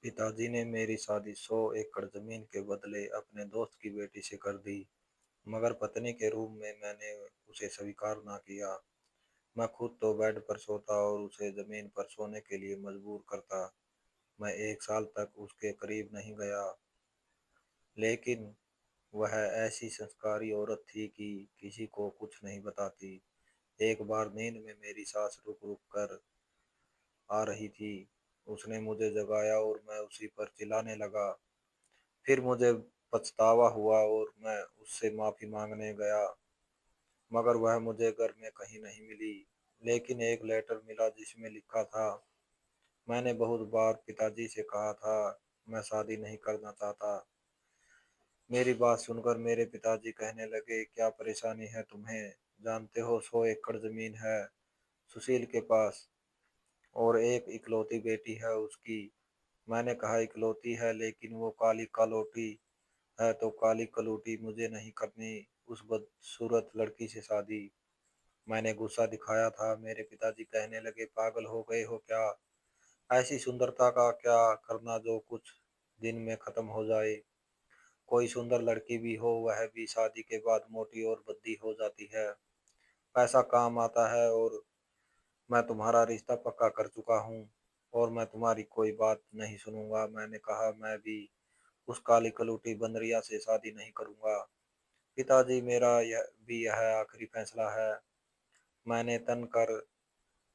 पिताजी ने मेरी शादी 100 एकड़ जमीन के बदले अपने दोस्त की बेटी से कर दी, मगर पत्नी के रूप में मैंने उसे स्वीकार ना किया। मैं खुद तो बेड पर सोता और उसे जमीन पर सोने के लिए मजबूर करता। मैं 1 साल तक उसके करीब नहीं गया, लेकिन वह ऐसी संस्कारी औरत थी कि किसी को कुछ नहीं बताती। एक बार नींद में मेरी सास रुक रुक कर आ रही थी। उसने मुझे जगाया और मैं उसी पर चिल्लाने लगा। फिर मुझे पछतावा हुआ और मैं उससे माफ़ी मांगने गया, मगर वह मुझे घर में कहीं नहीं मिली। लेकिन एक लेटर मिला जिसमें लिखा था, मैंने बहुत बार पिताजी से कहा था, मैं शादी नहीं करना चाहता। मेरी बात सुनकर मेरे पिताजी कहने लगे, क्या परेशानी है तुम्हें? जानते हो 100 एकड़ जमीन है सुशील के पास और एक इकलौती बेटी है उसकी। मैंने कहा इकलौती है, लेकिन वो काली कलौटी है तो काली कलौटी मुझे नहीं करनी उस बदसूरत लड़की से शादी। मैंने गुस्सा दिखाया था। मेरे पिताजी कहने लगे, पागल हो गए हो क्या? ऐसी सुंदरता का क्या करना जो कुछ दिन में खत्म हो जाए? कोई सुंदर लड़की भी हो, वह भी शादी के बाद मोटी और भद्दी हो जाती है। पैसा काम आता है और मैं तुम्हारा रिश्ता पक्का कर चुका हूँ और मैं तुम्हारी कोई बात नहीं सुनूंगा। मैंने कहा, मैं भी उस काली कलूटी बंदरिया से शादी नहीं करूंगा। पिताजी, मेरा यह आखिरी फैसला है। मैंने तन कर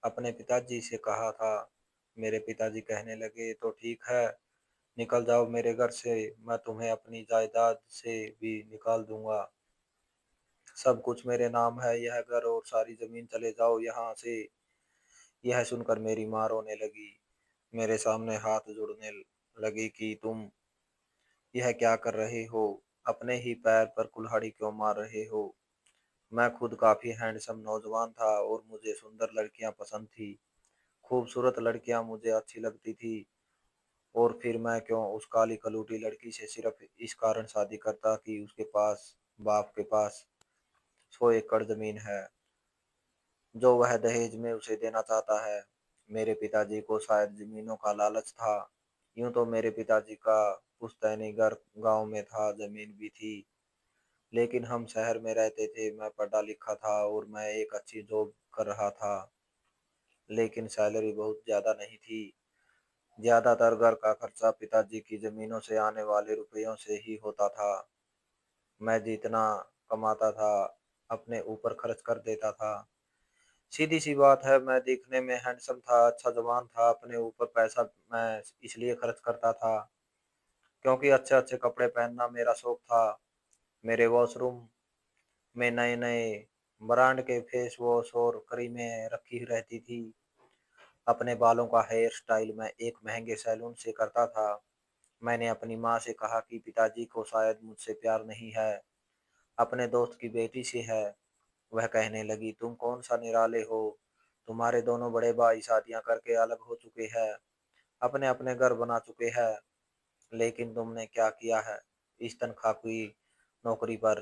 अपने पिताजी से कहा था। मेरे पिताजी कहने लगे, तो ठीक है, निकल जाओ मेरे घर से। मैं तुम्हें अपनी जायदाद से भी निकाल दूंगा। सब कुछ मेरे नाम है, यह घर और सारी जमीन, चले जाओ यहाँ से। यह सुनकर मेरी माँ रोने लगी, मेरे सामने हाथ जोड़ने लगी कि तुम यह क्या कर रहे हो? अपने ही पैर पर कुल्हाड़ी क्यों मार रहे हो? मैं खुद काफी हैंडसम नौजवान था और मुझे सुंदर लड़कियां पसंद थी। खूबसूरत लड़कियां मुझे अच्छी लगती थी, और फिर मैं क्यों उस काली कलूटी लड़की से सिर्फ इस कारण शादी करता कि उसके पास, बाप के पास 100 एकड़ जमीन है जो वह दहेज में उसे देना चाहता है। मेरे पिताजी को शायद जमीनों का लालच था। यूं तो मेरे पिताजी का पुश्तैनी घर गांव में था, जमीन भी थी, लेकिन हम शहर में रहते थे। मैं पढ़ा लिखा था और मैं एक अच्छी जॉब कर रहा था, लेकिन सैलरी बहुत ज्यादा नहीं थी। ज्यादातर घर का खर्चा पिताजी की जमीनों से आने वाले रुपयों से ही होता था। मैं जितना कमाता था अपने ऊपर खर्च कर देता था। सीधी सी बात है, मैं दिखने में हैंडसम था, अच्छा जवान था। अपने ऊपर पैसा मैं इसलिए खर्च करता था क्योंकि अच्छे अच्छे कपड़े पहनना मेरा शौक था। मेरे वॉशरूम में नए नए ब्रांड के फेस वॉश और क्रीमें रखी रहती थी। अपने बालों का हेयर स्टाइल मैं एक महंगे सैलून से करता था। मैंने अपनी माँ से कहा कि पिताजी को शायद मुझसे प्यार नहीं है, अपने दोस्त की बेटी से है। वह कहने लगी, तुम कौन सा निराले हो? तुम्हारे दोनों बड़े भाई शादियां करके अलग हो चुके हैं, अपने अपने घर बना चुके हैं, लेकिन तुमने क्या किया है इस तनख्वाही नौकरी पर?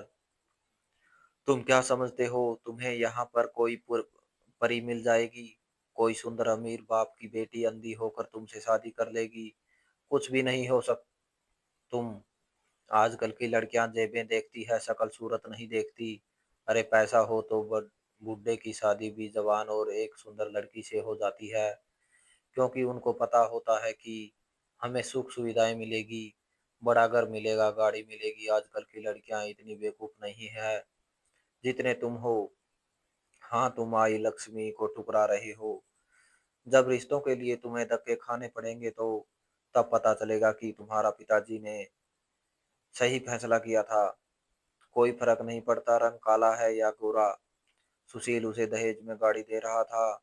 तुम क्या समझते हो तुम्हें यहाँ पर कोई परी मिल जाएगी? कोई सुंदर अमीर बाप की बेटी अंधी होकर तुमसे शादी कर लेगी? कुछ भी नहीं हो सक तुम आजकल की लड़कियां जेबें देखती है, शक्ल सूरत नहीं देखती। अरे पैसा हो तो बुड्ढे की शादी भी जवान और एक सुंदर लड़की से हो जाती है, क्योंकि उनको पता होता है कि हमें सुख सुविधाएं मिलेगी, बड़ा घर मिलेगा, गाड़ी मिलेगी। आजकल की लड़कियां इतनी बेवकूफ नहीं है जितने तुम हो। हाँ, तुम आई लक्ष्मी को ठुकरा रहे हो। जब रिश्तों के लिए तुम्हें धक्के खाने पड़ेंगे तो तब पता चलेगा कि तुम्हारा पिताजी ने सही फैसला किया था। कोई फर्क नहीं पड़ता रंग काला है या गोरा। सुशील उसे दहेज में गाड़ी दे रहा था।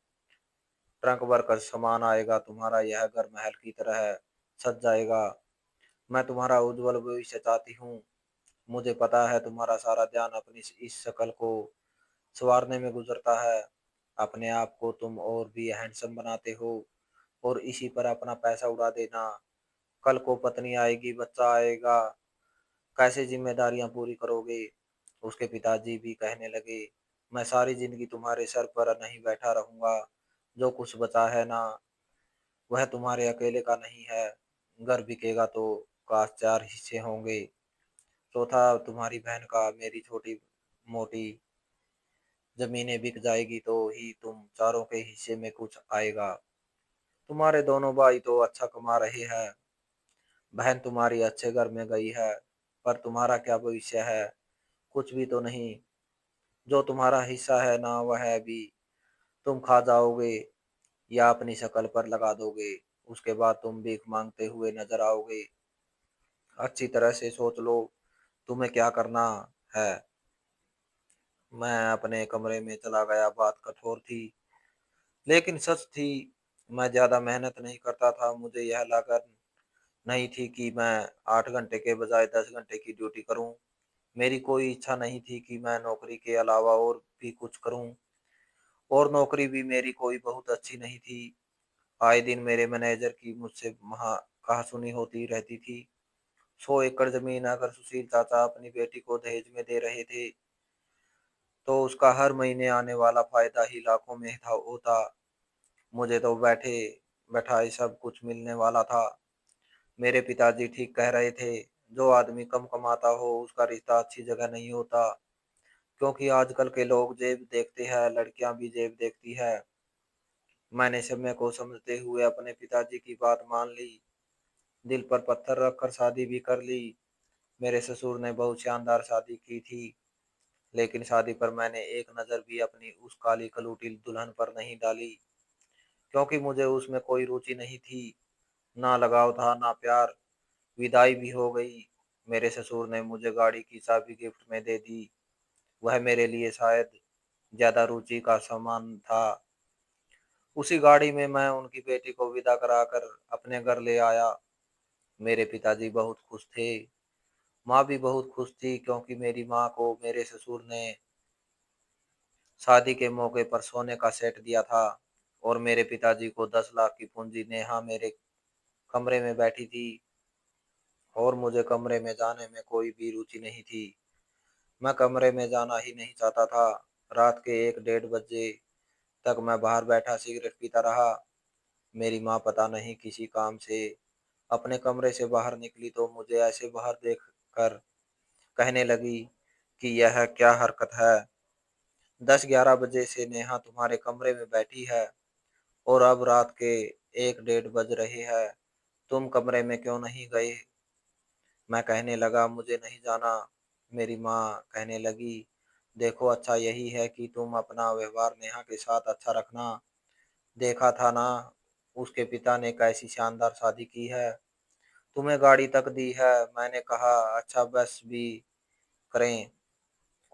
ट्रंक भर कर सामान आएगा, तुम्हारा यह घर महल की तरह है, सज जाएगा। मैं तुम्हारा उज्जवल भविष्य चाहती हूँ। मुझे पता है तुम्हारा सारा ध्यान अपनी इस शक्ल को संवारने में गुजरता है। अपने आप को तुम और भी हैंडसम बनाते हो और इसी पर अपना पैसा उड़ा देना। कल को पत्नी आएगी, बच्चा आएगा, कैसे जिम्मेदारियां पूरी करोगे? उसके पिताजी भी कहने लगे, मैं सारी जिंदगी तुम्हारे सर पर नहीं बैठा रहूंगा। जो कुछ बचा है ना, वह तुम्हारे अकेले का नहीं है। घर बिकेगा तो काश 4 हिस्से होंगे। चौथा तुम्हारी बहन का मेरी छोटी मोटी जमीनें बिक जाएगी तो ही तुम चारों के हिस्से में कुछ आएगा। तुम्हारे दोनों भाई तो अच्छा कमा रहे हैं, बहन तुम्हारी अच्छे घर में गई है, पर तुम्हारा क्या भविष्य है? कुछ भी तो नहीं। जो तुम्हारा हिस्सा है ना वह भी तुम खा जाओगे या अपनी शकल पर लगा दोगे। उसके बाद तुम भीख मांगते हुए नजर आओगे। अच्छी तरह से सोच लो तुम्हें क्या करना है। मैं अपने कमरे में चला गया। बात कठोर थी लेकिन सच थी। मैं ज्यादा मेहनत नहीं करता था। मुझे यह लागत नहीं थी कि मैं 8 घंटे के बजाय 10 घंटे की ड्यूटी करूं। मेरी कोई इच्छा नहीं थी कि मैं नौकरी के अलावा और भी कुछ करूं। और नौकरी भी मेरी कोई बहुत अच्छी नहीं थी। आए दिन मेरे मैनेजर की मुझसे महा कहासुनी होती रहती थी। 100 एकड़ जमीन अगर सुशील चाचा अपनी बेटी को दहेज में दे रहे थे तो उसका हर महीने आने वाला फायदा ही लाखों में था होता। मुझे तो बैठे बैठाए सब कुछ मिलने वाला था। मेरे पिताजी ठीक कह रहे थे, जो आदमी कम कमाता हो उसका रिश्ता अच्छी जगह नहीं होता, क्योंकि आजकल के लोग जेब देखते हैं, लड़कियां भी जेब देखती है। मैंने समय को समझते हुए अपने पिताजी की बात मान ली। दिल पर पत्थर रखकर शादी भी कर ली। मेरे ससुर ने बहुत शानदार शादी की थी, लेकिन शादी पर मैंने एक नजर भी अपनी उस काली कलूटी दुल्हन पर नहीं डाली, क्योंकि मुझे उसमें कोई रुचि नहीं थी। ना लगाव था ना प्यार। विदाई भी हो गई। मेरे ससुर ने मुझे गाड़ी की चाबी गिफ्ट में दे दी। वह मेरे लिए शायद ज्यादा रुचि का सामान था। उसी गाड़ी में मैं उनकी बेटी को विदा कराकर अपने घर ले आया। मेरे पिताजी बहुत खुश थे। माँ भी बहुत खुश थी, क्योंकि मेरी माँ को मेरे ससुर ने शादी के मौके पर सोने का सेट दिया था। और मेरे पिताजी को 10 लाख की पूंजी। नेहा मेरे कमरे में बैठी थी और मुझे कमरे में जाने में कोई भी रुचि नहीं थी। मैं कमरे में जाना ही नहीं चाहता था। रात के 1 डेढ़ बजे तक मैं बाहर बैठा सिगरेट पीता रहा। मेरी माँ पता नहीं किसी काम से अपने कमरे से बाहर निकली तो मुझे ऐसे बाहर देख कर कहने लगी कि यह क्या हरकत है? 10 11 बजे से नेहा तुम्हारे कमरे में बैठी है और अब रात के 1 डेढ़ बज रहे हैं। तुम कमरे में क्यों नहीं गए? मैं कहने लगा मुझे नहीं जाना। मेरी माँ कहने लगी, देखो अच्छा यही है कि तुम अपना व्यवहार नेहा के साथ अच्छा रखना। देखा था ना उसके पिता ने कैसी शानदार शादी की है, तुम्हें गाड़ी तक दी है। मैंने कहा अच्छा बस भी करें,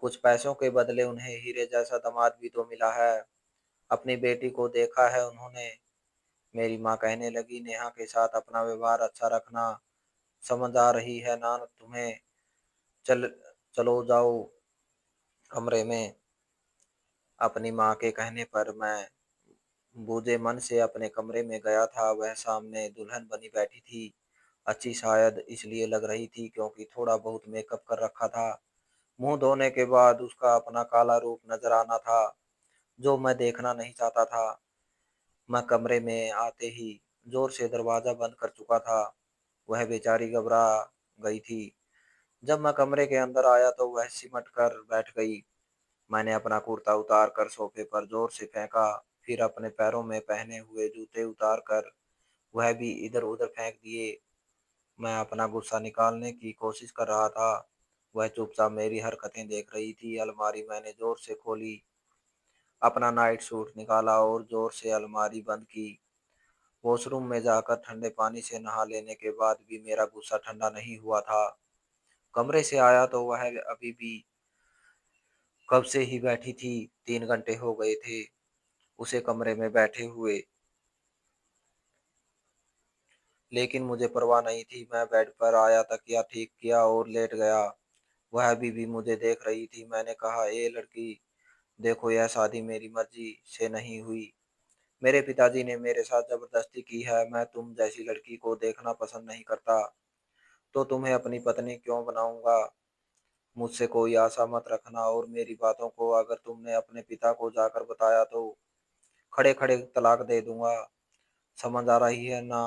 कुछ पैसों के बदले उन्हें हीरे जैसा दामाद भी तो मिला है। अपनी बेटी को देखा है उन्होंने। मेरी माँ कहने लगी, नेहा के साथ अपना व्यवहार अच्छा रखना, समझ आ रही है ना तुम्हें? चल चलो जाओ कमरे में। अपनी माँ के कहने पर मैं बूझे मन से अपने कमरे में गया था। वह सामने दुल्हन बनी बैठी थी। अच्छी शायद इसलिए लग रही थी क्योंकि थोड़ा बहुत मेकअप कर रखा था। मुंह धोने के बाद उसका अपना काला रूप नजर आना था, जो मैं देखना नहीं चाहता था। मैं कमरे में आते ही जोर से दरवाजा बंद कर चुका था। वह बेचारी घबरा गई थी। जब मैं कमरे के अंदर आया तो वह सिमट कर बैठ गई। मैंने अपना कुर्ता उतार कर सोफे पर जोर से फेंका। फिर अपने पैरों में पहने हुए जूते उतार कर वह भी इधर उधर फेंक दिए। मैं अपना गुस्सा निकालने की कोशिश कर रहा था। वह चुपचाप मेरी हरकतें देख रही थी। अलमारी मैंने जोर से खोली, अपना नाइट सूट निकाला और जोर से अलमारी बंद की। वॉशरूम में जाकर ठंडे पानी से नहा लेने के बाद भी मेरा गुस्सा ठंडा नहीं हुआ था। कमरे से आया तो वह अभी भी कब से ही बैठी थी। 3 घंटे हो गए थे उसे कमरे में बैठे हुए, लेकिन मुझे परवाह नहीं थी। मैं बेड पर आया, तकिया ठीक किया और लेट गया। वह अभी भी मुझे देख रही थी। मैंने कहा, ए लड़की, देखो यह शादी मेरी मर्जी से नहीं हुई। मेरे पिताजी ने मेरे साथ जबरदस्ती की है। मैं तुम जैसी लड़की को देखना पसंद नहीं करता, तो तुम्हें अपनी पत्नी क्यों बनाऊंगा? मुझसे कोई आशा मत रखना और मेरी बातों को अगर तुमने अपने पिता को जाकर बताया तो खड़े खड़े तलाक दे दूंगा। समझ आ रही है ना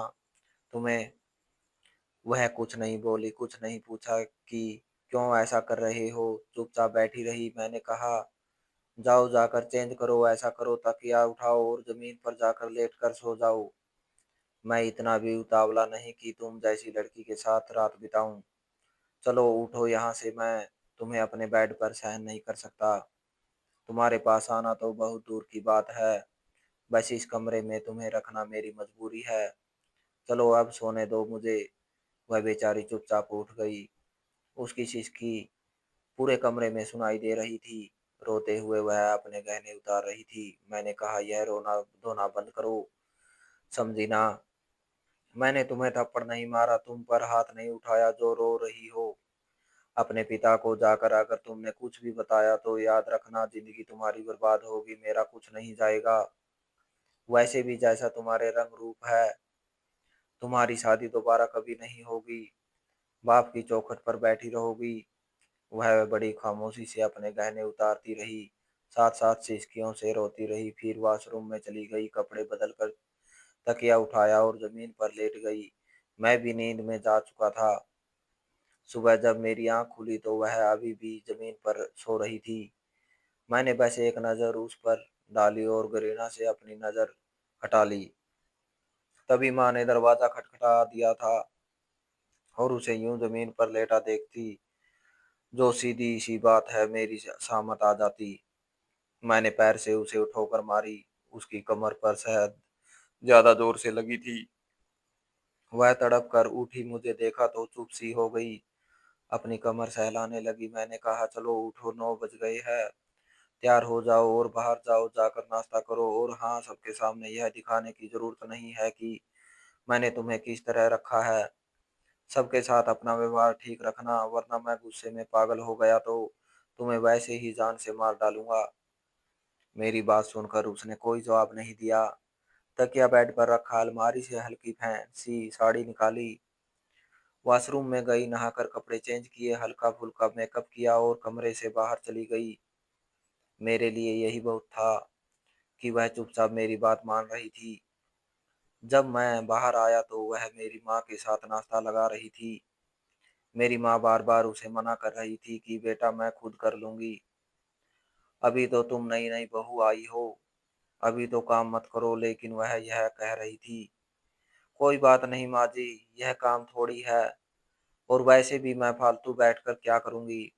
तुम्हें? वह कुछ नहीं बोली, कुछ नहीं पूछा कि क्यों ऐसा कर रहे हो, चुपचाप बैठी रही। मैंने कहा, जाओ जाकर चेंज करो, ऐसा करो तकिया उठाओ और ज़मीन पर जाकर लेट कर सो जाओ। मैं इतना भी उतावला नहीं कि तुम जैसी लड़की के साथ रात बिताऊँ। चलो उठो यहाँ से, मैं तुम्हें अपने बेड पर सहन नहीं कर सकता। तुम्हारे पास आना तो बहुत दूर की बात है, बस इस कमरे में तुम्हें रखना मेरी मजबूरी है। चलो अब सोने दो मुझे। वह बेचारी चुपचाप उठ गई। उसकी सिसकी पूरे कमरे में सुनाई दे रही थी। रोते हुए वह अपने गहने उतार रही थी। मैंने कहा, यह रोना धोना बंद करो, समझी ना? मैंने तुम्हें थप्पड़ नहीं मारा, तुम पर हाथ नहीं उठाया जो रो रही हो। अपने पिता को जाकर अगर तुमने कुछ भी बताया तो याद रखना जिंदगी तुम्हारी बर्बाद होगी, मेरा कुछ नहीं जाएगा। वैसे भी जैसा तुम्हारे रंग रूप है, तुम्हारी शादी दोबारा कभी नहीं होगी। बाप की चौखट पर बैठी रहोगी। वह बड़ी खामोशी से अपने गहने उतारती रही, साथ साथ सिसकियों से रोती रही। फिर वॉशरूम में चली गई, कपड़े बदल कर तकिया उठाया और जमीन पर लेट गई। मैं भी नींद में जा चुका था। सुबह जब मेरी आंख खुली तो वह अभी भी जमीन पर सो रही थी। मैंने बस एक नज़र उस पर डाली और घृणा से अपनी नज़र हटा ली। तभी माँ ने दरवाज़ा खटखटा दिया था और उसे यूं जमीन पर लेटा देखती, जो सीधी सी बात है मेरी शामत आ जाती। मैंने पैर से उसे उठोकर मारी। उसकी कमर पर शायद ज्यादा जोर से लगी थी। वह तड़प कर उठी, मुझे देखा तो चुप सी हो गई, अपनी कमर सहलाने लगी। मैंने कहा, चलो उठो, 9 बज गए हैं, तैयार हो जाओ और बाहर जाओ, जाकर नाश्ता करो। और हाँ, सबके सामने यह दिखाने की जरूरत नहीं है कि मैंने तुम्हें किस तरह रखा है। सबके साथ अपना व्यवहार ठीक रखना, वरना मैं गुस्से में पागल हो गया तो तुम्हें वैसे ही जान से मार डालूंगा। मेरी बात सुनकर उसने कोई जवाब नहीं दिया। तकिया बेड पर रखा, अलमारी से हल्की फैंसी साड़ी निकाली, वॉशरूम में गई, नहाकर कपड़े चेंज किए, हल्का फुल्का मेकअप किया और कमरे से बाहर चली गई। मेरे लिए यही बहुत था कि वह चुपचाप मेरी बात मान रही थी। जब मैं बाहर आया तो वह मेरी माँ के साथ नाश्ता लगा रही थी। मेरी माँ बार बार उसे मना कर रही थी कि बेटा मैं खुद कर लूंगी, अभी तो तुम नई नई बहू आई हो, अभी तो काम मत करो। लेकिन वह यह कह रही थी, कोई बात नहीं माँ जी, यह काम थोड़ी है, और वैसे भी मैं फालतू बैठकर क्या करूंगी।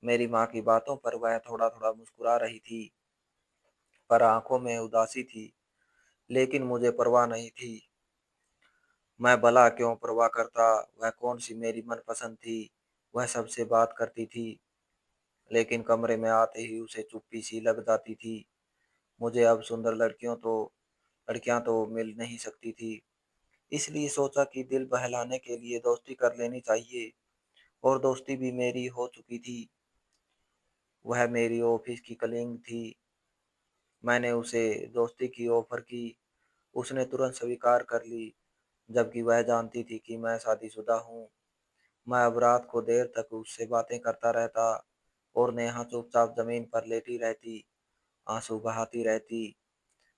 मेरी माँ की बातों पर वह थोड़ा थोड़ा मुस्कुरा रही थी, पर आंखों में उदासी थी। लेकिन मुझे परवाह नहीं थी। मैं भला क्यों परवाह करता, वह कौन सी मेरी मनपसंद थी। वह सबसे बात करती थी, लेकिन कमरे में आते ही उसे चुप्पी सी लग जाती थी। मुझे अब सुंदर लड़कियां तो मिल नहीं सकती थी। इसलिए सोचा कि दिल बहलाने के लिए दोस्ती कर लेनी चाहिए, और दोस्ती भी मेरी हो चुकी थी। वह मेरी ऑफिस की कलीग थी। मैंने उसे दोस्ती की ऑफर की, उसने तुरंत स्वीकार कर ली, जबकि वह जानती थी कि मैं शादीशुदा हूँ। मैं अब रात को देर तक उससे बातें करता रहता और नेहा चुपचाप जमीन पर लेटी रहती, आंसू बहाती रहती।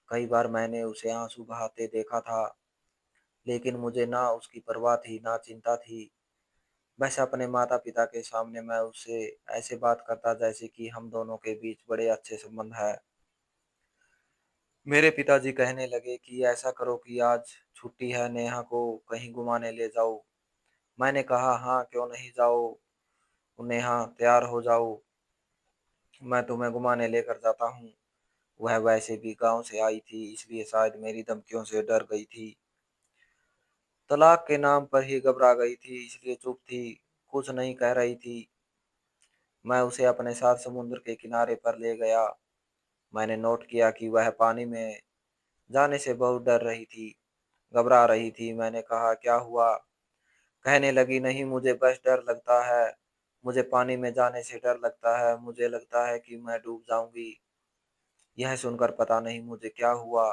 कई बार मैंने उसे आंसू बहाते देखा था, लेकिन मुझे ना उसकी परवाह थी ना चिंता थी। बस अपने माता पिता के सामने मैं उससे ऐसे बात करता जैसे कि हम दोनों के बीच बड़े अच्छे संबंध है। मेरे पिताजी कहने लगे कि ऐसा करो कि आज छुट्टी है, नेहा को कहीं घुमाने ले जाओ। मैंने कहा, हाँ क्यों नहीं, जाओ नेहा, तैयार हो जाओ, मैं तुम्हें घुमाने लेकर जाता हूँ। वह वैसे भी गांव से आई थी, इसलिए शायद मेरी धमकियों से डर गई थी। तलाक के नाम पर ही घबरा गई थी, इसलिए चुप थी, कुछ नहीं कह रही थी। मैं उसे अपने साथ समुद्र के किनारे पर ले गया। मैंने नोट किया कि वह पानी में जाने से बहुत डर रही थी, घबरा रही थी। मैंने कहा, क्या हुआ? कहने लगी, नहीं मुझे बस डर लगता है, मुझे पानी में जाने से डर लगता है, मुझे लगता है कि मैं डूब जाऊंगी। यह सुनकर पता नहीं मुझे क्या हुआ,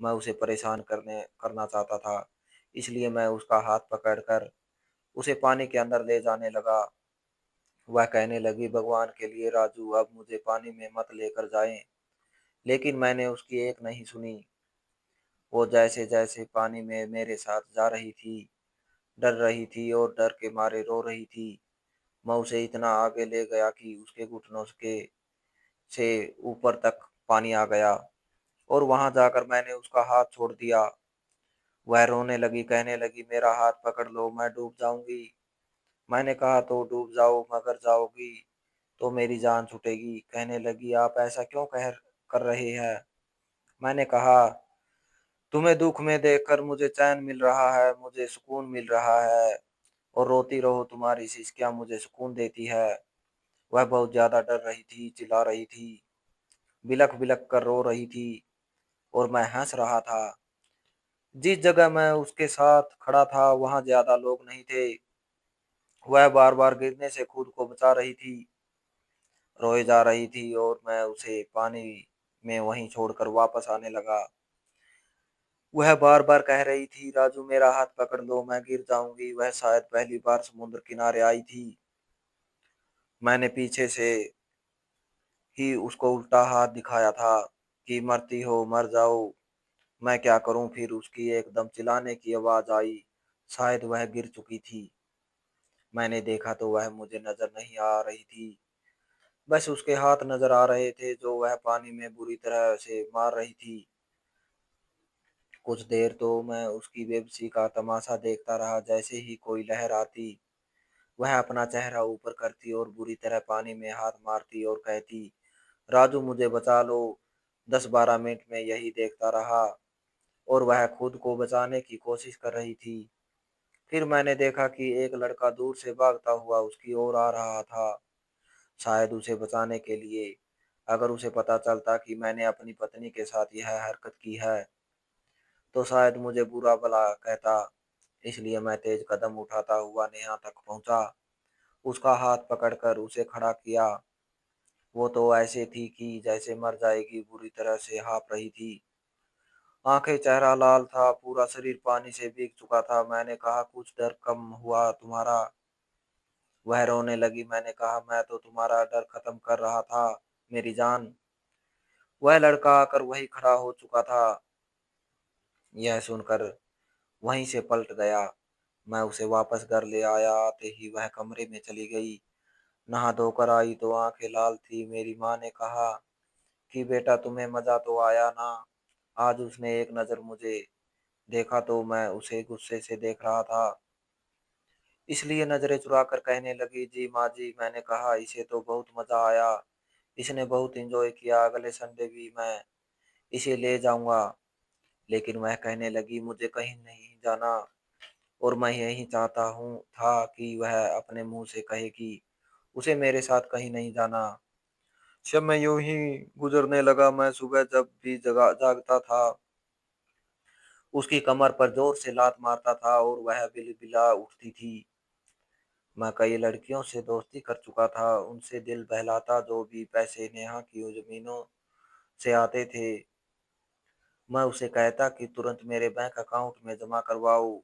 मैं उसे परेशान करना चाहता था, इसलिए मैं उसका हाथ पकड़कर उसे पानी के अंदर ले जाने लगा। वह कहने लगी, भगवान के लिए राजू, अब मुझे पानी में मत लेकर जाएं। लेकिन मैंने उसकी एक नहीं सुनी। वो जैसे जैसे पानी में मेरे साथ जा रही थी, डर रही थी और डर के मारे रो रही थी। मैं उसे इतना आगे ले गया कि उसके घुटनों के से ऊपर तक पानी आ गया और वहां जाकर मैंने उसका हाथ छोड़ दिया। वह रोने लगी, कहने लगी, मेरा हाथ पकड़ लो, मैं डूब जाऊंगी। मैंने कहा, तो डूब जाओ, मगर जाओगी तो मेरी जान छूटेगी। कहने लगी, आप ऐसा क्यों कह कर रहे हैं? मैंने कहा, तुम्हें दुख में देखकर मुझे चैन मिल रहा है, मुझे सुकून मिल रहा है, और रोती रहो, तुम्हारी सिसकियां मुझे सुकून देती है। वह बहुत ज्यादा डर रही थी, चिल्ला रही थी, बिलख बिलख कर रो रही थी, और मैं हंस रहा था। जिस जगह मैं उसके साथ खड़ा था वहां ज्यादा लोग नहीं थे। वह बार बार गिरने से खुद को बचा रही थी, रोए जा रही थी, और मैं उसे पानी में वहीं छोड़कर वापस आने लगा। वह बार बार कह रही थी, राजू मेरा हाथ पकड़ लो, मैं गिर जाऊंगी। वह शायद पहली बार समुद्र किनारे आई थी। मैंने पीछे से ही उसको उल्टा हाथ दिखाया था कि मरती हो मर जाओ। मैं क्या करूं? फिर उसकी एकदम चिल्लाने की आवाज आई। शायद वह गिर चुकी थी। मैंने देखा तो वह मुझे नजर नहीं आ रही थी, बस उसके हाथ नजर आ रहे थे जो वह पानी में बुरी तरह से मार रही थी। कुछ देर तो मैं उसकी बेबसी का तमाशा देखता रहा। जैसे ही कोई लहर आती वह अपना चेहरा ऊपर करती और बुरी तरह पानी में हाथ मारती और कहती, राजू मुझे बचा लो। 10-12 मिनट में यही देखता रहा और वह खुद को बचाने की कोशिश कर रही थी। फिर मैंने देखा कि एक लड़का दूर से भागता हुआ उसकी ओर आ रहा था, शायद उसे बचाने के लिए। अगर उसे पता चलता कि मैंने अपनी पत्नी के साथ यह हरकत की है तो शायद मुझे बुरा भला कहता। इसलिए मैं तेज कदम उठाता हुआ नेहा तक पहुंचा, उसका हाथ पकड़कर उसे खड़ा किया। वो तो ऐसे थी कि जैसे मर जाएगी, बुरी तरह से हाँफ रही थी। आंखें, चेहरा लाल था, पूरा शरीर पानी से भीग चुका था। मैंने कहा, कुछ डर कम हुआ तुम्हारा? वह रोने लगी। मैंने कहा, मैं तो तुम्हारा डर खत्म कर रहा था मेरी जान। वह लड़का आकर वही खड़ा हो चुका था। यह सुनकर वहीं से पलट गया। मैं उसे वापस घर ले आया। आते ही वह कमरे में चली गई, नहा धोकर आई तो आंखें लाल थी। मेरी माँ ने कहा कि बेटा तुम्हें मजा तो आया ना? आज उसने एक नजर मुझे देखा तो मैं उसे गुस्से से देख रहा था, इसलिए नजरें चुरा कर कहने लगी, जी माँ जी। मैंने कहा, इसे तो बहुत मजा आया, इसने बहुत एंजॉय किया, अगले संडे भी मैं इसे ले जाऊंगा। लेकिन वह कहने लगी, मुझे कहीं नहीं जाना, और मैं यही चाहता हूँ था कि वह अपने मुंह से कहे कि उसे मेरे साथ कहीं नहीं जाना। जब मैं यूं ही गुजरने लगा, मैं सुबह जब भी जगा जागता था उसकी कमर पर जोर से लात मारता था और वह बिलबिला उठती थी। मैं कई लड़कियों से दोस्ती कर चुका था, उनसे दिल बहलाता। जो भी पैसे नेहा की जमीनों से आते थे मैं उसे कहता कि तुरंत मेरे बैंक अकाउंट में जमा करवाओ।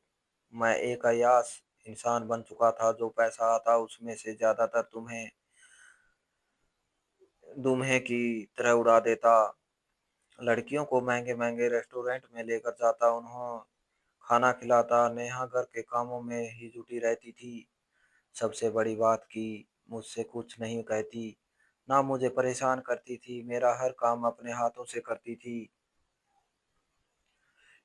मैं एक अय्याश इंसान बन चुका था, जो पैसा आता उसमें से ज्यादातर तुम्हें दुम्हे की तरह उड़ा देता। लड़कियों को महंगे महंगे रेस्टोरेंट में लेकर जाता, उन्हें खाना खिलाता। नेहा घर के कामों में ही जुटी रहती थी। सबसे बड़ी बात कि मुझसे कुछ नहीं कहती, ना मुझे परेशान करती थी। मेरा हर काम अपने हाथों से करती थी,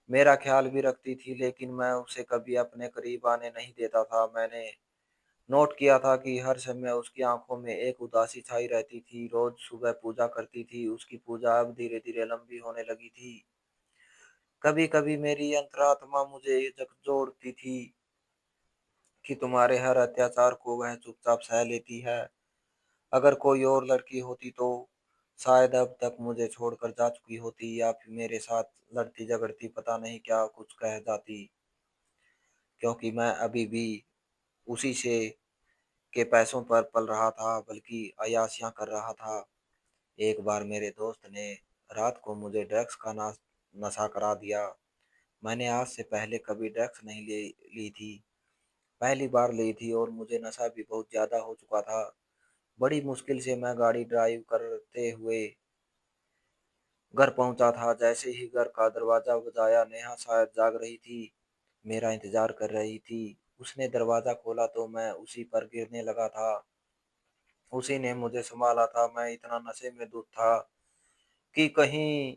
मेरा ख्याल भी रखती थी, लेकिन मैं उसे कभी अपने करीब आने नहीं देता था। मैंने नोट किया था कि हर समय उसकी आंखों में एक उदासी छाई रहती थी। रोज सुबह पूजा करती थी, उसकी पूजा अब धीरे धीरे लंबी होने लगी थी। कभी कभी मेरी अंतरात्मा मुझे झकझोरती थी कि तुम्हारे हर अत्याचार को वह चुपचाप सह लेती है। अगर कोई और लड़की होती तो शायद अब तक मुझे छोड़कर जा चुकी होती, या फिर मेरे साथ लड़ती झगड़ती, पता नहीं क्या कुछ कह जाती, क्योंकि मैं अभी भी उसी से के पैसों पर पल रहा था, बल्कि अय्याशियां कर रहा था। एक बार मेरे दोस्त ने रात को मुझे ड्रग्स का नशा करा दिया। मैंने आज से पहले कभी ड्रग्स नहीं ली थी, पहली बार ली थी, और मुझे नशा भी बहुत ज्यादा हो चुका था। बड़ी मुश्किल से मैं गाड़ी ड्राइव करते हुए घर पहुंचा था। जैसे ही घर का दरवाजा बजाया, नेहा शायद जाग रही थी, मेरा इंतजार कर रही थी। उसने दरवाज़ा खोला तो मैं उसी पर गिरने लगा था। उसी ने मुझे सँभाला था। मैं इतना नशे में धुत था कि कहीं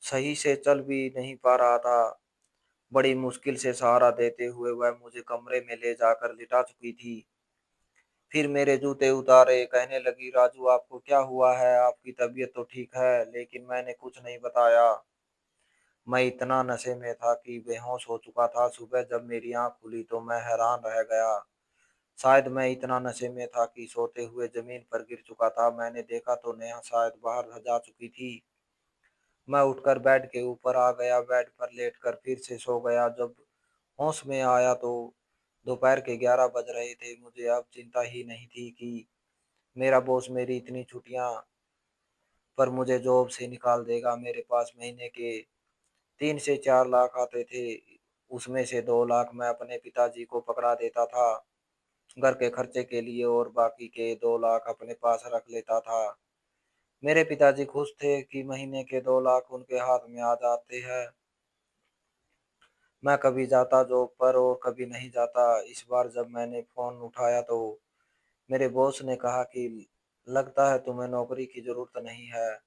सही से चल भी नहीं पा रहा था। बड़ी मुश्किल से सहारा देते हुए वह मुझे कमरे में ले जाकर लिटा चुकी थी। फिर मेरे जूते उतारे, कहने लगी, "राजू, आपको क्या हुआ है? आपकी तबीयत तो ठीक है।" लेकिन मैंने कुछ नहीं बताया। मैं इतना नशे में था कि बेहोश हो चुका था। सुबह जब मेरी आँख खुली तो मैं हैरान रह गया। शायद मैं इतना नशे में था कि सोते हुए ज़मीन पर गिर चुका था। मैंने देखा तो नेहा शायद बाहर जा चुकी थी। मैं उठकर बेड के ऊपर आ गया, बेड पर लेटकर फिर से सो गया। जब होश में आया तो दोपहर के 11 बज रहे थे। मुझे अब चिंता ही नहीं थी कि मेरा बॉस मेरी इतनी छुट्टियां पर मुझे जॉब से निकाल देगा। मेरे पास महीने के 3 से 4 लाख आते थे। उसमें से 2 लाख मैं अपने पिताजी को पकड़ा देता था घर के खर्चे के लिए, और बाकी के 2 लाख अपने पास रख लेता था। मेरे पिताजी खुश थे कि महीने के 2 लाख उनके हाथ में आ जाते हैं। मैं कभी जाता जॉब पर और कभी नहीं जाता। इस बार जब मैंने फोन उठाया तो मेरे बॉस ने कहा कि लगता है तुम्हें नौकरी की जरूरत नहीं है।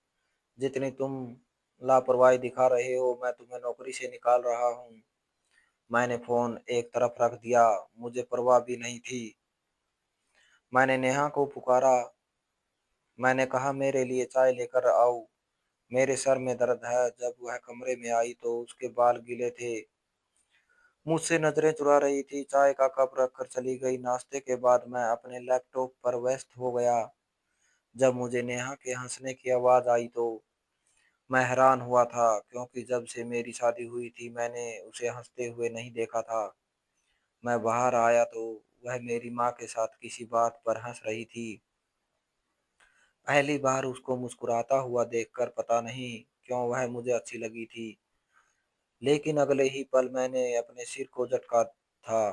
जितनी तुम लापरवाही दिखा रहे हो, मैं तुम्हें नौकरी से निकाल रहा हूँ। मैंने फोन एक तरफ रख दिया। मुझे परवाह भी नहीं थी। मैंने नेहा को पुकारा। मैंने कहा, मेरे लिए चाय लेकर आओ, मेरे सर में दर्द है। जब वह कमरे में आई तो उसके बाल गीले थे, मुझसे नजरें चुरा रही थी। चाय का कप रखकर चली गई। नाश्ते के बाद मैं अपने लैपटॉप पर व्यस्त हो गया। जब मुझे नेहा के हंसने की आवाज आई तो मैं हैरान हुआ था, क्योंकि जब से मेरी शादी हुई थी मैंने उसे हंसते हुए नहीं देखा था। मैं बाहर आया तो वह मेरी माँ के साथ किसी बात पर हंस रही थी। पहली बार उसको मुस्कुराता हुआ देखकर पता नहीं क्यों वह मुझे अच्छी लगी थी। लेकिन अगले ही पल मैंने अपने सिर को झटका था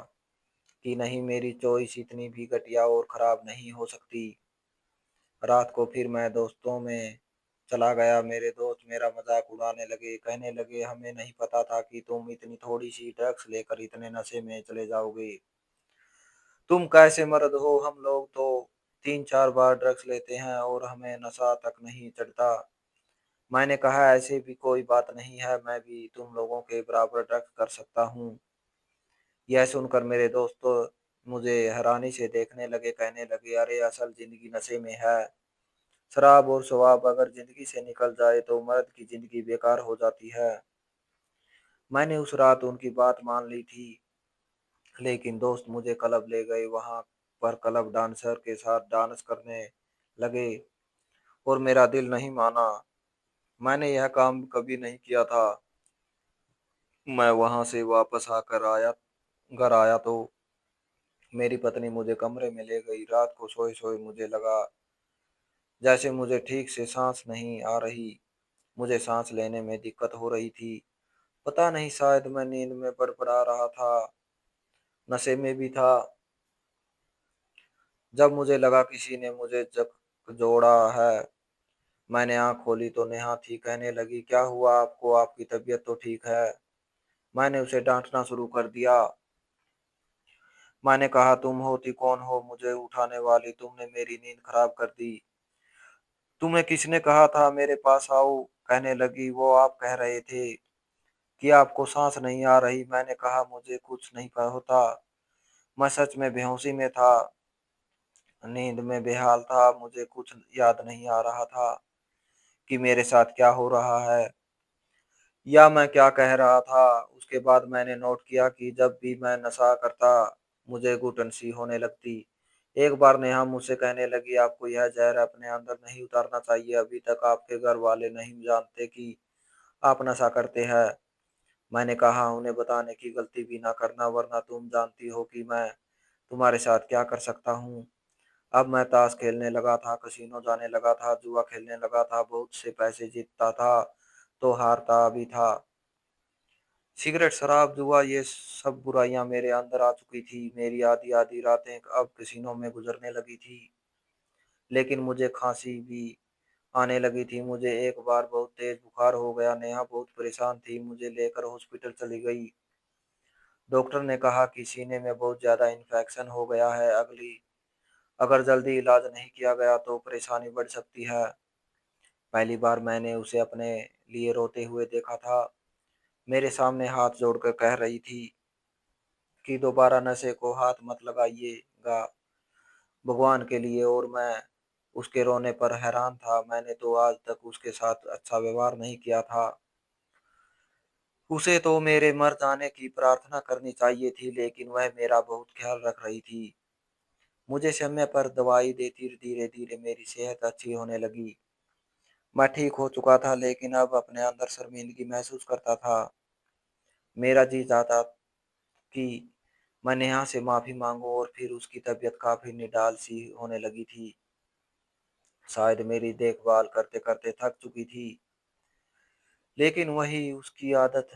कि नहीं, मेरी चॉइस इतनी भी घटिया और खराब नहीं हो सकती। रात को फिर मैं दोस्तों में चला गया। मेरे दोस्त मेरा मजाक उड़ाने लगे, कहने लगे, हमें नहीं पता था कि तुम इतनी थोड़ी सी ड्रग्स लेकर इतने नशे में चले जाओगे। तुम कैसे मर्द हो? हम लोग तो 3 4 बार ड्रग्स लेते हैं और हमें नशा तक नहीं चढ़ता। मैंने कहा, ऐसे भी कोई बात नहीं है, मैं भी तुम लोगों के बराबर ड्रग्स कर सकता हूँ। यह सुनकर मेरे दोस्त तो मुझे हैरानी से देखने लगे, कहने लगे, अरे असल जिंदगी नशे में है। शराब और शवाब अगर जिंदगी से निकल जाए तो मर्द की जिंदगी बेकार हो जाती है। मैंने उस रात उनकी बात मान ली थी। लेकिन दोस्त मुझे क्लब ले गए। वहां पर क्लब डांसर के साथ डांस करने लगे और मेरा दिल नहीं माना। मैंने यह काम कभी नहीं किया था। मैं वहां से वापस आकर आया घर आया तो मेरी पत्नी मुझे कमरे में ले गई। रात को सोए सोए मुझे लगा जैसे मुझे ठीक से सांस नहीं आ रही। मुझे सांस लेने में दिक्कत हो रही थी। पता नहीं, शायद मैं नींद में बड़बड़ा रहा था, नशे में भी था। जब मुझे लगा किसी ने मुझे जोड़ा है, मैंने आंख खोली तो नेहा थी। कहने लगी, क्या हुआ आपको? आपकी तबीयत तो ठीक है। मैंने उसे डांटना शुरू कर दिया। मैंने कहा, तुम होती कौन हो मुझे उठाने वाली? तुमने मेरी नींद खराब कर दी। तुम्हें किसने कहा था मेरे पास आओ? कहने लगी, वो आप कह रहे थे कि आपको सांस नहीं आ रही। मैंने कहा, मुझे कुछ नहीं होता। मैं सच में बेहोशी में था, नींद में बेहाल था। मुझे कुछ याद नहीं आ रहा था कि मेरे साथ क्या हो रहा है या मैं क्या कह रहा था। उसके बाद मैंने नोट किया कि जब भी मैं नशा करता मुझे घुटन सी होने लगती। एक बार नेहा मुझसे कहने लगी, आपको यह जहर अपने अंदर नहीं उतारना चाहिए। अभी तक आपके घर वाले नहीं जानते कि आप नशा करते हैं। मैंने कहा, उन्हें बताने की गलती भी ना करना, वरना तुम जानती हो कि मैं तुम्हारे साथ क्या कर सकता हूँ। अब मैं ताश खेलने लगा था, कसीनो जाने लगा था, जुआ खेलने लगा था, बहुत से पैसे जीतता था तो हारता भी था। सिगरेट, शराब, जुआ, ये सब बुराइयां मेरे अंदर आ चुकी थी। मेरी आधी आधी रातें अब कसीनो में गुजरने लगी थी। लेकिन मुझे खांसी भी आने लगी थी। मुझे एक बार बहुत तेज बुखार हो गया। नेहा बहुत परेशान थी, मुझे लेकर हॉस्पिटल चली गई। डॉक्टर ने कहा कि सीने में बहुत ज़्यादा इन्फेक्शन हो गया है। अगर जल्दी इलाज नहीं किया गया तो परेशानी बढ़ सकती है। पहली बार मैंने उसे अपने लिए रोते हुए देखा था। मेरे सामने हाथ जोड़कर कह रही थी कि दोबारा नशे को हाथ मत लगाइएगा, भगवान के लिए। और मैं उसके रोने पर हैरान था। मैंने तो आज तक उसके साथ अच्छा व्यवहार नहीं किया था। उसे तो मेरे मर जाने की प्रार्थना करनी चाहिए थी, लेकिन वह मेरा बहुत ख्याल रख रही थी। मुझे समय पर दवाई देती धीरे धीरे मेरी सेहत अच्छी होने लगी। मैं ठीक हो चुका था, लेकिन अब अपने अंदर शर्मिंदगी महसूस करता था। मेरा जी चाहता कि मैं नेहा से माफी मांगूं, और फिर उसकी तबीयत काफी निडाल सी होने लगी थी। शायद मेरी देखभाल करते करते थक चुकी थी, लेकिन वही उसकी आदत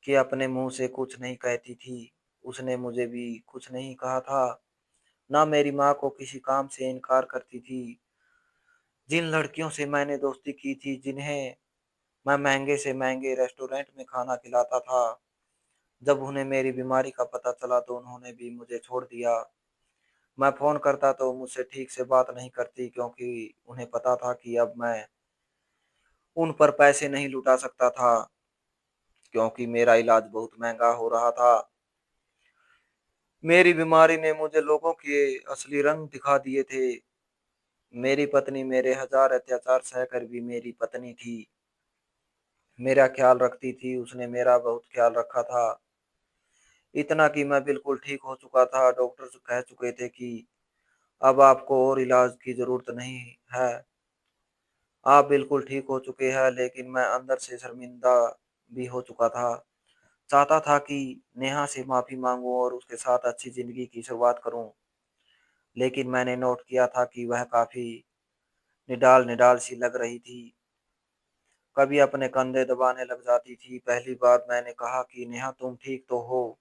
कि अपने मुंह से कुछ नहीं कहती थी। उसने मुझे भी कुछ नहीं कहा था, ना मेरी माँ को किसी काम से इनकार करती थी। जिन लड़कियों से मैंने दोस्ती की थी, जिन्हें मैं महंगे से महंगे रेस्टोरेंट में खाना खिलाता था, जब उन्हें मेरी बीमारी का पता चला तो उन्होंने भी मुझे छोड़ दिया। मैं फोन करता तो मुझसे ठीक से बात नहीं करती, क्योंकि उन्हें पता था कि अब मैं उन पर पैसे नहीं लुटा सकता था, क्योंकि मेरा इलाज बहुत महंगा हो रहा था। मेरी बीमारी ने मुझे लोगों के असली रंग दिखा दिए थे। मेरी पत्नी मेरे हजार अत्याचार सहकर भी मेरी पत्नी थी, मेरा ख्याल रखती थी। उसने मेरा बहुत ख्याल रखा था, इतना कि मैं बिल्कुल ठीक हो चुका था। डॉक्टर कह चुके थे कि अब आपको और इलाज की जरूरत नहीं है, आप बिल्कुल ठीक हो चुके हैं। लेकिन मैं अंदर से शर्मिंदा भी हो चुका था। चाहता था कि नेहा से माफी मांगूं और उसके साथ अच्छी जिंदगी की शुरुआत करूं। लेकिन मैंने नोट किया था कि वह काफी निडाल निडाल सी लग रही थी। कभी अपने कंधे दबाने लग जाती थी। पहली बार मैंने कहा कि नेहा, तुम ठीक तो हो?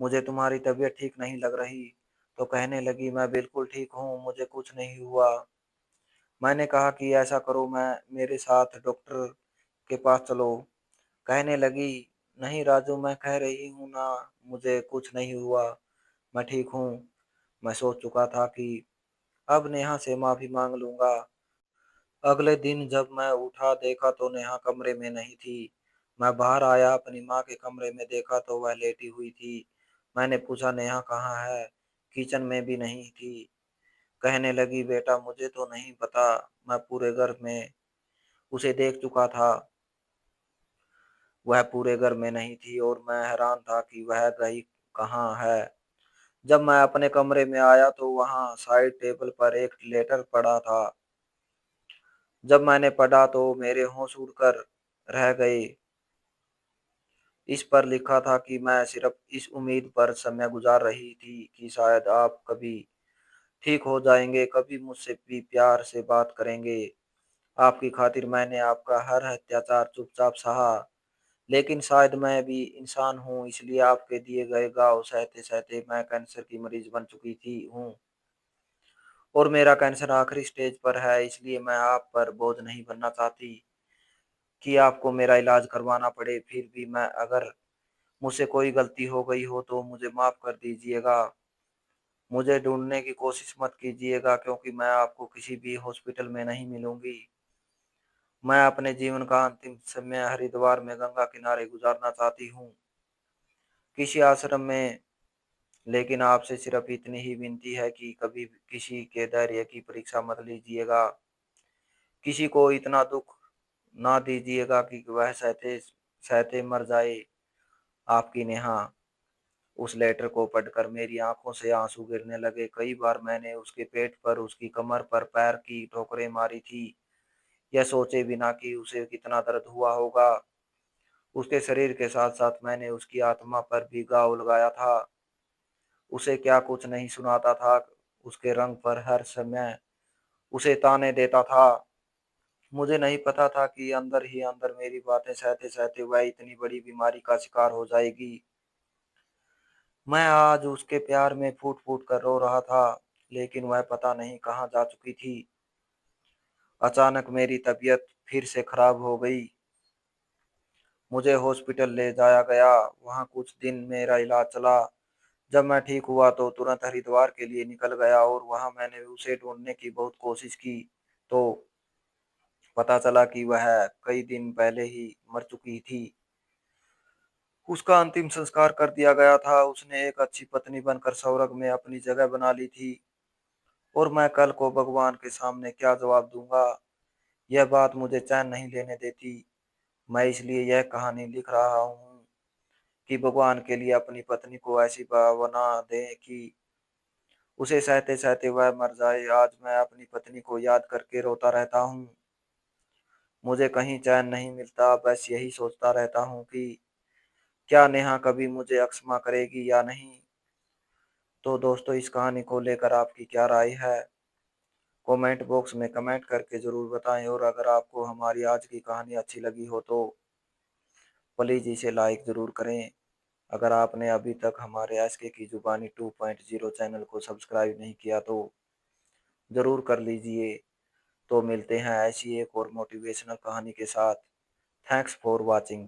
मुझे तुम्हारी तबीयत ठीक नहीं लग रही। तो कहने लगी, मैं बिल्कुल ठीक हूँ, मुझे कुछ नहीं हुआ। मैंने कहा कि ऐसा करो, मैं मेरे साथ डॉक्टर के पास चलो। कहने लगी, नहीं राजू, मैं कह रही हूँ ना, मुझे कुछ नहीं हुआ, मैं ठीक हूँ। मैं सोच चुका था कि अब नेहा से माफी मांग लूंगा। अगले दिन जब मैं उठा, देखा तो नेहा कमरे में नहीं थी। मैं बाहर आया, अपनी माँ के कमरे में देखा तो वह लेटी हुई थी। मैंने पूछा, नेहा कहाँ है? किचन में भी नहीं थी। कहने लगी, बेटा मुझे तो नहीं पता, मैं पूरे घर में उसे देख चुका था, वह पूरे घर में नहीं थी। और मैं हैरान था कि वह गई कहाँ है। जब मैं अपने कमरे में आया तो वहाँ साइड टेबल पर एक लेटर पड़ा था। जब मैंने पढ़ा तो मेरे होश उड़कर रह गए। इस पर लिखा था कि मैं सिर्फ इस उम्मीद पर समय गुजार रही थी कि शायद आप कभी ठीक हो जाएंगे, कभी मुझसे भी प्यार से बात करेंगे। आपकी खातिर मैंने आपका हर अत्याचार चुपचाप सहा। लेकिन शायद मैं भी इंसान हूँ, इसलिए आपके दिए गए घाव सहते सहते मैं कैंसर की मरीज बन चुकी थी हूँ। और मेरा कैंसर आखिरी स्टेज पर है, इसलिए मैं आप पर बोझ नहीं बनना चाहती कि आपको मेरा इलाज करवाना पड़े। फिर भी मैं अगर मुझसे कोई गलती हो गई हो तो मुझे माफ कर दीजिएगा। मुझे ढूंढने की कोशिश मत कीजिएगा, क्योंकि मैं आपको किसी भी हॉस्पिटल में नहीं मिलूंगी। मैं अपने जीवन का अंतिम समय हरिद्वार में गंगा किनारे गुजारना चाहती हूँ, किसी आश्रम में। लेकिन आपसे सिर्फ इतनी ही विनती है कि कभी किसी के धैर्य की परीक्षा मत लीजिएगा। किसी को इतना दुख ना दीजिएगा कि वह सहते सहते मर जाए। आपकी नेहा। उस लेटर को पढ़कर मेरी आंखों से आंसू गिरने लगे। कई बार मैंने उसके पेट पर, उसकी कमर पर पैर की ठोकरें मारी थी, यह सोचे बिना कि उसे कितना दर्द हुआ होगा। उसके शरीर के साथ साथ मैंने उसकी आत्मा पर भी घाव लगाया था। उसे क्या कुछ नहीं सुनाता था। उसके रंग पर हर समय उसे ताने देता था। मुझे नहीं पता था कि अंदर ही अंदर मेरी बातें सहते सहते वह इतनी बड़ी बीमारी का शिकार हो जाएगी। मैं आज उसके प्यार में फूट फूट कर रो रहा था, लेकिन वह पता नहीं कहाँ जा चुकी थी। अचानक मेरी तबीयत फिर से खराब हो गई। मुझे हॉस्पिटल ले जाया गया। वहाँ कुछ दिन मेरा इलाज चला। जब मैं ठीक हुआ तो तुरंत हरिद्वार के लिए निकल गया और वहाँ मैंने उसे ढूंढने की बहुत कोशिश की। तो पता चला कि वह कई दिन पहले ही मर चुकी थी। उसका अंतिम संस्कार कर दिया गया था। उसने एक अच्छी पत्नी बनकर स्वर्ग में अपनी जगह बना ली थी। और मैं कल को भगवान के सामने क्या जवाब दूंगा, यह बात मुझे चैन नहीं लेने देती। मैं इसलिए यह कहानी लिख रहा हूँ कि भगवान के लिए अपनी पत्नी को ऐसी बना दें कि उसे सहते सहते वह मर जाए। आज मैं अपनी पत्नी को याद करके रोता रहता हूँ। मुझे कहीं चैन नहीं मिलता, बस यही सोचता रहता हूँ कि क्या नेहा कभी मुझे क्षमा करेगी या नहीं। तो दोस्तों, इस कहानी को लेकर आपकी क्या राय है, कमेंट बॉक्स में कमेंट करके ज़रूर बताएं। और अगर आपको हमारी आज की कहानी अच्छी लगी हो तो प्लीज़ इसे लाइक ज़रूर करें। अगर आपने अभी तक हमारे एसके की जुबानी 2.0 चैनल को सब्सक्राइब नहीं किया तो ज़रूर कर लीजिए। तो मिलते हैं ऐसी एक और मोटिवेशनल कहानी के साथ। Thanks for watching.